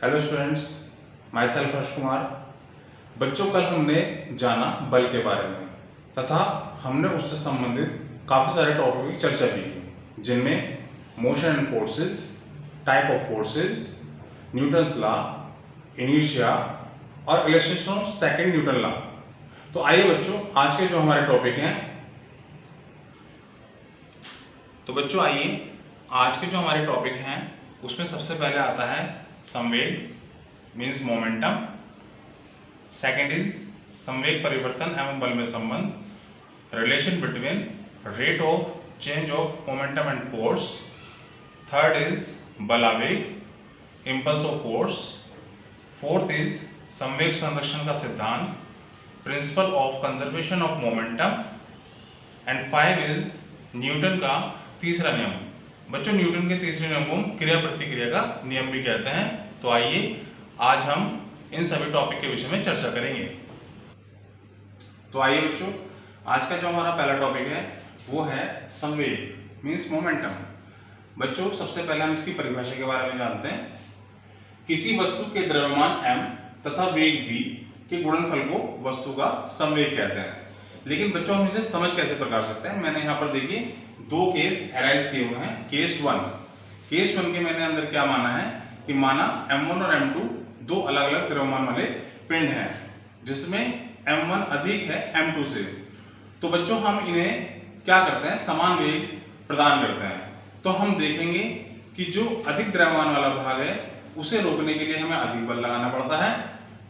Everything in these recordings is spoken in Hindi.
Hello students, my self Harsh Kumar. बच्चों, कल हमने जाना बल के बारे में तथा हमने उससे संबंधित काफ़ी सारे टॉपिक की चर्चा भी की, जिनमें motion and forces, type of forces, Newton's law, inertia और illustration of second Newton law. तो आइए बच्चों, आज के जो हमारे टॉपिक हैं, तो बच्चों आइए आज के जो हमारे टॉपिक हैं उसमें सबसे पहले आता है संवेग मीन्स मोमेंटम। सेकंड इज संवेग परिवर्तन एवं बल में संबंध, relation between rate of change of momentum and force. Third is बलावेग, impulse of force. Fourth is संवेग संरक्षण का सिद्धांत, principle of conservation of momentum. And five is Newton का तीसरा नियम। बच्चों, न्यूटन के तीसरे नियम को क्रिया प्रतिक्रिया का नियम भी कहते हैं। तो आइए आज हम इन सभी टॉपिक के विषय में चर्चा करेंगे। तो आइए बच्चों, आज का जो हमारा पहला टॉपिक है वो है संवेग मीन्स मोमेंटम। बच्चों, सबसे पहले हम इसकी परिभाषा के बारे में जानते हैं। किसी वस्तु के द्रव्यमान m तथा वेग v के गुणनफल को वस्तु का संवेग कहते हैं। लेकिन बच्चों, हम इसे समझ कैसे प्रकार सकते हैं? मैंने यहाँ पर देखिए दो केस एराइज किए हुए हैं। केस वन के मैंने अंदर क्या माना है कि माना m1 और m2 दो अलग अलग द्रव्यमान वाले पिंड हैं, जिसमें m1 अधिक है m2 से। तो बच्चों, हम इन्हें क्या करते हैं? समान वेग प्रदान करते हैं। तो हम देखेंगे कि जो अधिक द्रव्यमान वाला भाग है उसे रोकने के लिए हमें अधिक बल लगाना पड़ता है,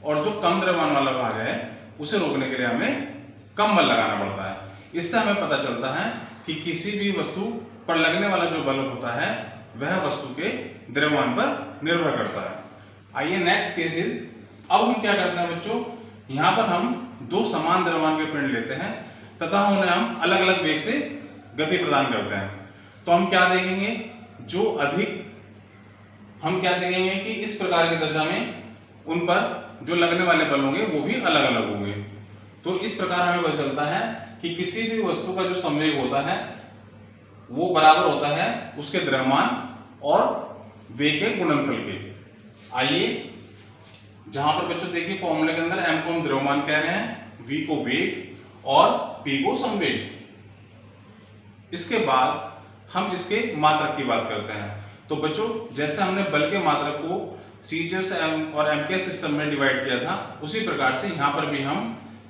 और जो कम द्रव्यमान वाला भाग है उसे रोकने के लिए हमें कम बल लगाना पड़ता है। इससे हमें पता चलता है कि किसी भी वस्तु पर लगने वाला जो बल होता है वह वस्तु के द्रव्यमान पर निर्भर करता है। आइए नेक्स्ट केस इज, अब हम क्या करते हैं बच्चों, यहाँ पर हम दो समान द्रव्यमान के पिंड लेते हैं तथा उन्हें हम अलग अलग वेग से गति प्रदान करते हैं। तो हम क्या देखेंगे, जो अधिक हम क्या देखेंगे कि इस प्रकार की दशा में उन पर जो लगने वाले बल होंगे वो भी अलग अलग होंगे। तो इस प्रकार हमें पता चलता है कि किसी भी वस्तु का जो संवेग होता है वो बराबर होता है उसके द्रव्यमान और वेग के गुणनफल के। आइए, जहां पर बच्चों देखिए फॉर्मूले के अंदर m को हम द्रव्यमान कह रहे हैं, v को वेग और p को संवेग। इसके बाद हम इसके मात्रक की बात करते हैं। तो बच्चों, जैसे हमने बल के मात्रक को CJ और MK सिस्टम में डिवाइड किया था, उसी प्रकार से यहाँ पर भी हम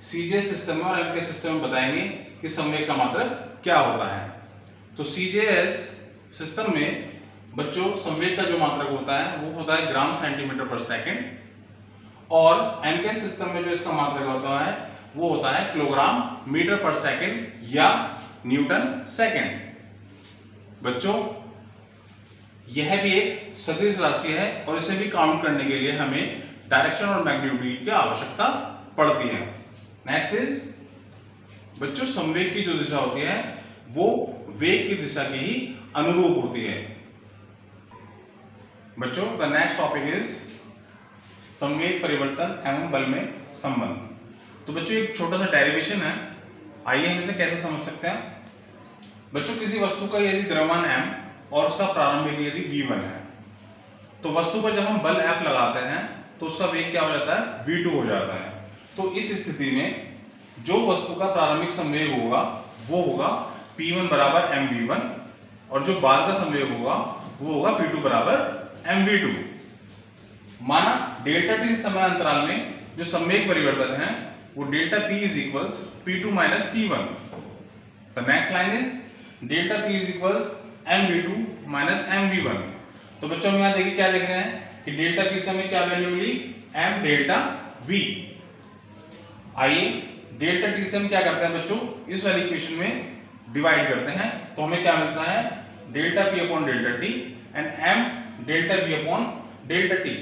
CJ सिस्टम में और MK सिस्टम में बताएंगे कि संवेग का मात्रक क्या होता है। तो CJS सिस्टम में बच्चों संवेग का जो मात्रक होता है वो होता है ग्राम सेंटीमीटर पर सेकंड, और MK सिस्टम में जो इसका मात्रक होता है वो होता है किलोग्राम मीटर पर सेकंड या न्यूटन सेकंड। बच्चों, यह भी एक सदिश राशि है और इसे भी काउंट करने के लिए हमें डायरेक्शन और मैग्नीट्यूड की आवश्यकता पड़ती है। नेक्स्ट इज, बच्चों संवेग की जो दिशा होती है वो वेग की दिशा की ही अनुरूप होती है। बच्चों, द नेक्स्ट टॉपिक इज संवेग परिवर्तन एवं बल में संबंध। तो बच्चों, एक छोटा सा डेरिवेशन है, आइए हम इसे कैसे समझ सकते हैं। बच्चों, किसी वस्तु का यदि द्रव्यमान m और उसका प्रारंभिक यदि v1 है, तो वस्तु पर जब हम बल F लगाते हैं तो उसका वेग क्या हो जाता है? v2 हो जाता है। तो इस स्थिति में जो वस्तु का प्रारंभिक संवेग होगा वो होगा p1 बराबर mv1, और जो बाद का संवेग होगा वो होगा p2 बराबर mv2। माना डेल्टा t समय अंतराल में जो संवेग परिवर्तन है वो delta p is equals p2 minus p1। The next line is delta p is equals mv2 minus mv1। तो बच्चों, हम यहाँ देखिए क्या लिख रहे हैं कि डेल्टा p से हमें क्या वैल्यू मिली? m delta v। आइए डेल्टा t से हम क्या करते हैं बच्चों, इस वाली इक्वेशन में डिवाइड करते हैं, तो हमें क्या मिलता है? Delta p upon delta t and m delta v upon delta t।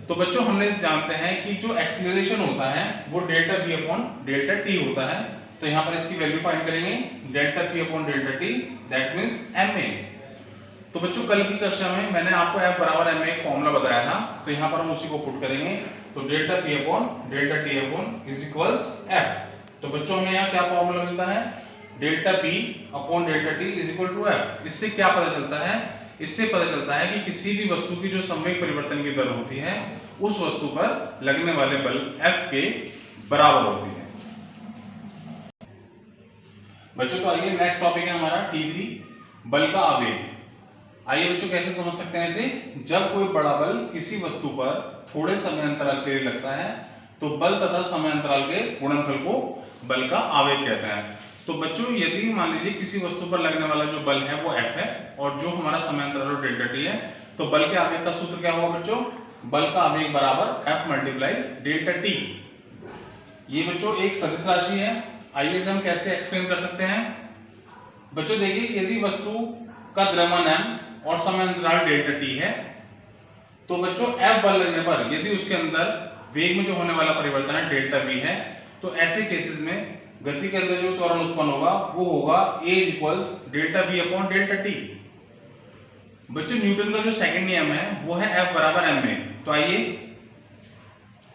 तो बच्चों, हमने जानते हैं कि जो एक्सीलरेशन होता है वो delta v upon delta t होता है। तो यहाँ पर इसकी वैल्यू फाइंड करेंगे, delta p upon delta t, that means ma। तो बच्चों, कल की कक्षा में मैंने आपको F बराबर ma एक फॉर्मूला बताया था, तो यहाँ पर हम उसी को पुट करेंगे। तो delta p upon delta t upon is equals F। तो बच्चों, हमें यहाँ क्या फॉर्मूला मिलता है? Delta p upon delta t is equal to F। इससे क्या पता चलता है इससे पता चलता है कि किसी भी वस्तु की जो संवेग परिवर्तन की दर होती है उस वस्तु पर लगने वाले बल F के बराबर होती है। बच्चों तो आइए नेक्स्ट टॉपिक है हमारा T3 बल का आवेग। आइए बच्चों कैसे समझ सकते हैं इसे। जब कोई बड़ा बल किसी वस्तु पर थोड़े समय अंतराल के लिए लगता है तो बल तथा समय अंतराल के गुणनफल को बल का आवेग कहते हैं। तो बच्चों यदि मान लीजिए किसी वस्तु पर लगने वाला जो बल है वो F है और जो हमारा समय अंतराल डेल्टा टी है, तो बल के आवेग का सूत्र क्या होगा बच्चों, बल का आवेग बराबर F मल्टीप्लाई डेल्टा टी। ये बच्चों एक सदिश राशि है। आइए इसे हम कैसे एक्सप्लेन कर सकते हैं। बच्चों देखिए यदि वस्तु का द्रव्यमान m और समय अंतराल डेल्टा टी है तो बच्चों F बल लगने पर यदि उसके अंदर वेग में जो होने वाला परिवर्तन है डेल्टा v है, तो ऐसे केसेस में गति के अंदर जो त्वरण उत्पन्न होगा वो होगा a equals delta v upon delta T. बच्चों न्यूटन का जो सेकंड नियम है वो है F बराबर m में। तो आइए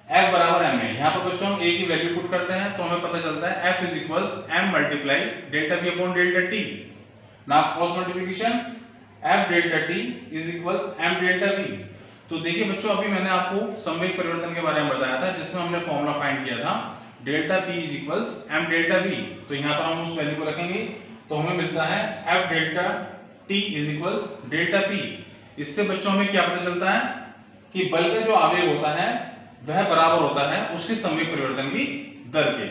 F बराबर m है, यहाँ पर बच्चों हम a की वैल्यू पुट करते हैं तो हमें पता चलता है F is equals m multiply delta v upon delta T. Now cross multiplication F delta t is equals m delta v। तो देखिए बच्चों अभी मैंने आपको संवेग परिवर्तन के बारे में बताया था जिसमें हमने फॉर्मूला फाइंड किया था delta p is equals m delta v। तो यहाँ पर हम उस वैल्यू को रखेंगे तो हमें मिलता है F delta t is equals delta p। इससे बच्चों हमें क्या पता चलता है कि बल का जो आवेग होता है वह बराबर होता है उसके संवेग परिवर्तन की दर के।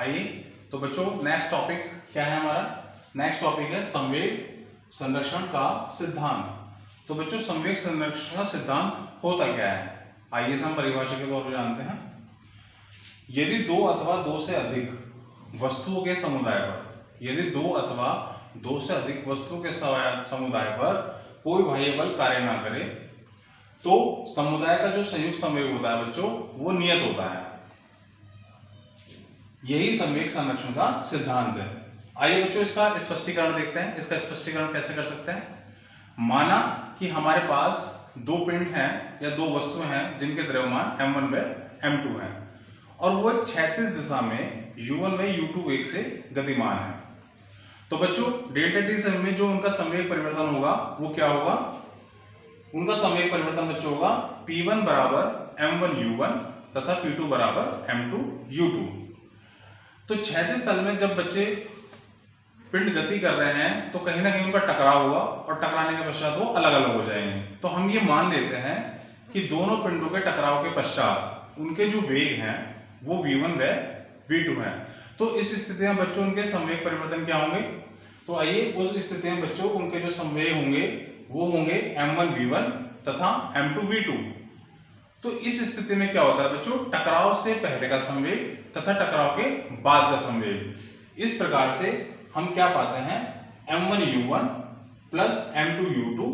आइए तो बच्चों नेक्स्ट टॉपिक क्या है हमारा। नेक्स्ट टॉपिक है संवेग संरक्षण का सिद्धांत। तो बच्चों संवेग संरक्षण का सिद्धांत होता क्या है, आइए हम परिभाषा के तौर पर जानते हैं। यदि दो अथवा दो से अधिक वस्तुओं के समुदाय पर, यदि दो अथवा दो से अधिक वस्तुओं के समुदाय पर कोई बाह्य बल कार्य ना करे तो समुदाय का जो संयुक्त संवेग होता है बच्चों वो नियत होता है। यही संवेग संरक्षण का सिद्धांत है। आइए बच्चों इसका स्पष्टीकरण देखते हैं। इसका स्पष्टीकरण कैसे कर सकते हैं। माना कि हमारे पास दो पिंड हैं या दो वस्तुएं हैं जिनके द्रव्यमान m1 व m2 है और वो क्षैतिज दिशा में u1 व u2 वेग से गतिमान है। तो बच्चों डेल्टा टी समय में जो उनका संवेग परिवर्तन होगा वो क्या होगा, उनका संवेग परिवर्तन बच्चों होगा p1 बराबर m1 u1 तथा p2 बराबर m2 u2। तो क्षैतिज तल में जब बच्चे पिंड गति कर रहे हैं तो कहीं ना कहीं उनका टकराव होगा और टकराने के पश्चात वो अलग अलग हो जाएंगे। तो हम ये मान लेते हैं कि दोनों पिंडों के टकराव के पश्चात उनके जो वेग हैं वो v1 व v2 हैं। तो इस स्थिति में बच्चों उनके संवेग परिवर्तन क्या होंगे। तो आइए उस स्थिति में बच्चों उनके जो संवेग होंगे वो होंगे m1 v1 तथा m2 v2। तो इस स्थिति में क्या होता है बच्चों, टकराव से पहले का संवेग तथा टकराव के बाद का संवेग। इस प्रकार से हम क्या पाते हैं m1 u1 plus m2 u2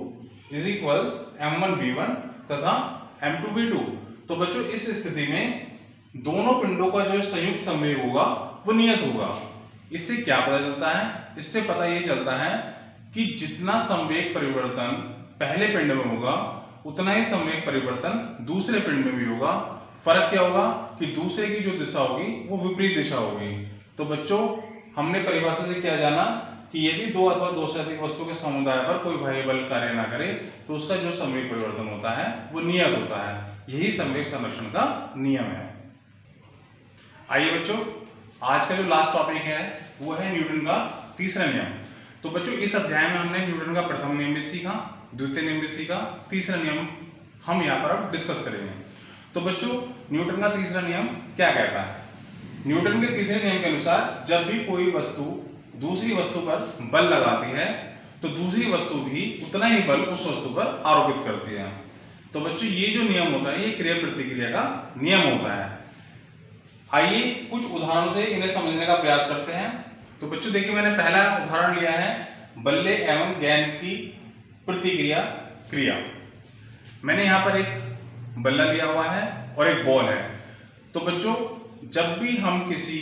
is equals m1 v1 तथा m2 v2। तो बच्चों इस स्थिति में दोनों पिंडों का जो संयुक्त संवेग होगा वो नियत होगा। इससे क्या पता चलता है, इससे पता ये चलता है कि जितना संवेग परिवर्तन पहले पिंड में होगा उतना ही संवेग परिवर्तन दूसरे पिंड में भी होगा। फर्क क्या होगा कि दूसरे की जो दिशा होगी वो विपरीत दिशा होगी। तो बच्चों हमने परिभाषा से क्या जाना कि यदि दो अथवा दो से अधिक वस्तु के समुदाय पर कोई बाह्य बल कार्य ना करे तो उसका जो संवेग परिवर्तन होता है वो नियत होता है। यही संवेग संरक्षण का नियम है। आइए बच्चों आज का जो लास्ट टॉपिक है वो है न्यूटन का तीसरा नियम। तो बच्चों इस अध्याय में हमने न्यूटन का प्रथम नियम भी सीखा, द्वितीय नियम भी सीखा, तीसरा नियम हम यहाँ पर अब डिस्कस करेंगे। तो बच्चों न्यूटन का तीसरा नियम क्या कहता है। न्यूटन के तीसरे नियम के अनुसार जब भी कोई वस्तु दूसरी वस्तु पर बल लगाती है तो दूसरी वस्तु भी उतना ही बल उस वस्तु पर आरोपित करती है। तो बच्चों ये जो नियम होता है ये क्रिया प्रतिक्रिया का नियम होता है। आइए कुछ उदाहरणों से इन्हें समझने का प्रयास करते हैं। तो बच्चों देखिए मैंने पहला उदाहरण लिया है बल्ले एवं गेंद की प्रतिक्रिया क्रिया। मैंने यहाँ पर एक बल्ला लिया हुआ है और एक बॉल है। तो बच्चों जब भी हम किसी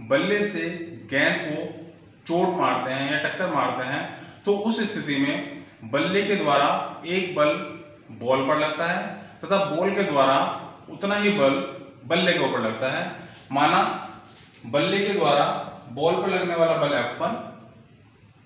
बल्ले से गेंद को चोट मारते हैं या टक्कर मारते हैं तो उस स्थिति में बल्ले के द्वारा एक बल बॉल पर लगता है तथा बॉल के द्वारा उतना ही बल बल्ले के ऊपर लगता है। माना बल्ले के द्वारा बॉल पर लगने वाला बल F1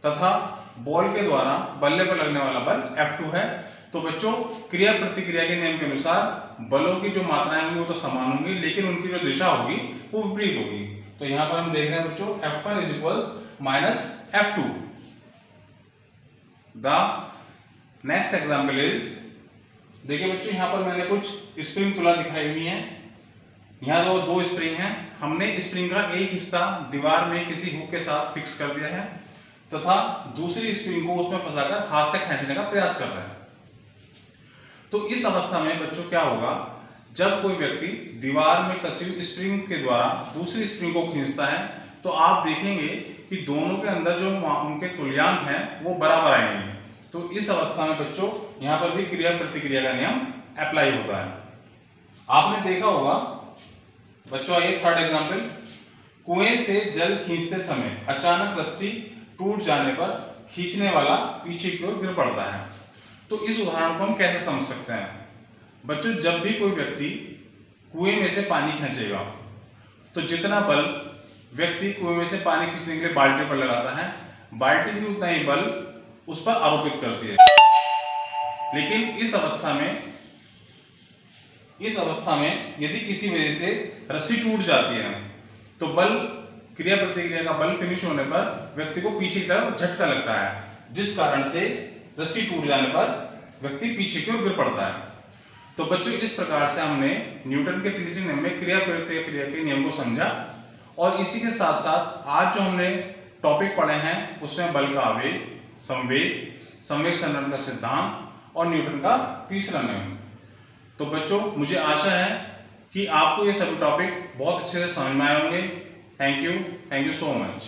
तथा बॉल के द्वारा बल्ले पर लगने वाला बल F2 है। तो बच्चों क्रिया प्रतिक्रिया के नियम के अनुसार बलों की जो मात्राएं होंगी वो तो समान होंगी, लेकिन उनकी जो दिशा होगी वो विपरीत होगी। तो यहाँ पर हम देख रहे हैं बच्चों F1 is equals minus F2। The next example is, देखिए बच्चों यहाँ पर मैंने कुछ स्प्रिंग तुला दिखाई हुई है। यहाँ दो स्प्रिंग हैं। हमने स्प्रिंग का एक हिस्सा दीवार में किसी हुक के साथ फिक्स कर दिया है तथा दूसरी स्प्रिंग को उसमें फंसाकर हाथ से खींचने का प्रयास कर रहे हैं। तो इस अवस्था में बच्चों क्या होगा, जब कोई व्यक्ति दीवार में कसी हुई स्प्रिंग के द्वारा दूसरी स्प्रिंग को खींचता है तो आप देखेंगे कि दोनों के अंदर जो उनके तुल्यांक हैं वो बराबर आएंगे। तो इस अवस्था में बच्चों यहाँ पर भी क्रिया प्रतिक्रिया का नियम अप्लाई होता है। आपने देखा होगा बच्चों, आइए थर्ड एग्जाम्पल, कुएं से जल खींचते समय अचानक रस्सी टूट जाने पर खींचने वाला पीछे की ओर गिर पड़ता है। तो इस उदाहरण को हम कैसे समझ सकते हैं बच्चों, जब भी कोई व्यक्ति कुएं में से पानी खींचेगा तो जितना बल व्यक्ति कुएं में से पानी खींचने के लिए बाल्टी पर लगाता है, बाल्टी भी उतना ही बल उस पर आरोपित करती है। लेकिन इस अवस्था में यदि किसी वजह से रस्सी टूट जाती है तो बल क्रिया प्रतिक्रिया का बल फिनिश होने पर व्यक्ति को पीछे की तरफ झटका लगता है, जिस कारण से रस्सी टूट जाने पर व्यक्ति पीछे की ओर गिर पड़ता है। तो बच्चों इस प्रकार से हमने न्यूटन के तीसरे नियम में क्रिया प्रतिक्रिया के नियम को समझा, और इसी के साथ साथ आज जो हमने टॉपिक पढ़े हैं उसमें बल का आवेग, संवेग, संवेग संरक्षण का सिद्धांत और न्यूटन का तीसरा नियम। तो बच्चों मुझे आशा है कि आपको ये सभी टॉपिक बहुत अच्छे से समझ में आए होंगे। Thank you so much.